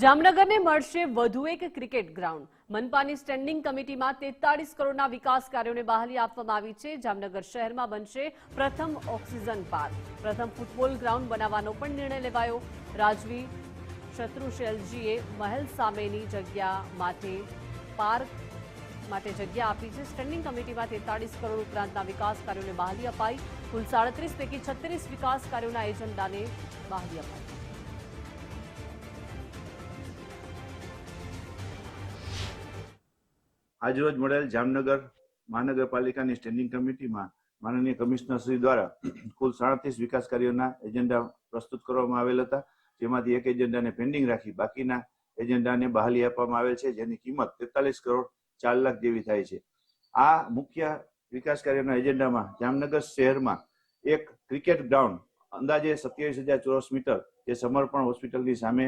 જામનગરને મળશે વધુ એક ક્રિકેટ ગ્રાઉન્ડ. મનપાની સ્ટેન્ડિંગ કમિટીમાં 43 કરોડના વિકાસ કાર્યોને બહાલી આપવામાં આવી છે. જામનગર શહેરમાં બનશે પ્રથમ ઓક્સિજન પાર્ક. પ્રથમ ફૂટબોલ ગ્રાઉન્ડ બનાવવાનો પણ નિર્ણય લેવાયો. રાજવી શત્રુશેલજીએ મહેલ સામેની જગ્યા માટે પાર્ક માટે જગ્યા આપી છે. સ્ટેન્ડિંગ કમિટીમાં 43 કરોડ ઉપરાંતના વિકાસ કાર્યોને બહાલી અપાઈ. કુલ 37 પૈકી 36 વિકાસ કાર્યોના એજન્ડાને બહાલી અપાઈ. આજરોજ મળેલ જામનગર મહાનગરપાલિકાની સ્ટેન્ડિંગ કમિટીમાં માનનીય કમિશનર શ્રી દ્વારા કુલ 37 વિકાસ કાર્યોના એજન્ડા પ્રસ્તુત કરવામાં આવેલ હતા, જેમાંથી એક એજન્ડાને પેન્ડિંગ રાખી બાકીના એજન્ડાને બહાલી આપવામાં આવેલ છે, જેની કિંમત 43 કરોડ 4 લાખ જેવી થાય છે. આ મુખ્ય વિકાસ કાર્યોના એજન્ડામાં જામનગર શહેરમાં એક ક્રિકેટ ગ્રાઉન્ડ અંદાજે 27,000 ચોરસ મીટર જે સમર્પણ હોસ્પિટલની સામે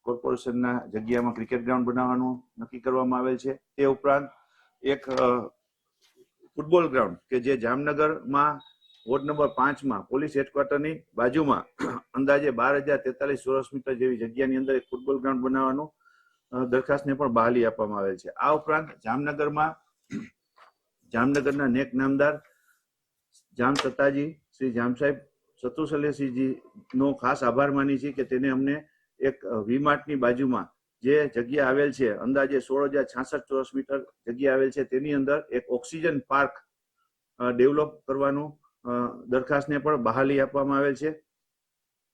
કોર્પોરેશનના જગ્યામાં ક્રિકેટ ગ્રાઉન્ડ બનાવવાનું નક્કી કરવામાં આવેલ છે. તે ઉપરાંત એક ફૂટબોલ ગ્રાઉન્ડ કે જે જામનગરમાં વોર્ડ નંબર 5માં પોલીસ હેડક્વાર્ટરની બાજુમાં અંદાજે 12,043 ચોરસ મીટર જેવી જગ્યાની અંદર એક ફૂટબોલ ગ્રાઉન્ડ બનાવવાનું દરખાસ્તને પણ બહાલી આપવામાં આવેલ છે. આ ઉપરાંત જામનગરના નેક નામદાર જામ સત્તાજી શ્રી જામસાહેબ શત્રુશલ્યસિંહજીનો ખાસ આભાર માની છે કે તેને અમને એક વીમાર્ટની બાજુમાં જે જગ્યા આવેલ છે, અંદાજે 16,066 ચોરસ મીટર જગ્યા આવેલ છે, તેની અંદર એક ઓક્સિજન પાર્ક ડેવલપ કરવાનું દરખાસ્તને પણ બહાલી આપવામાં આવેલ છે.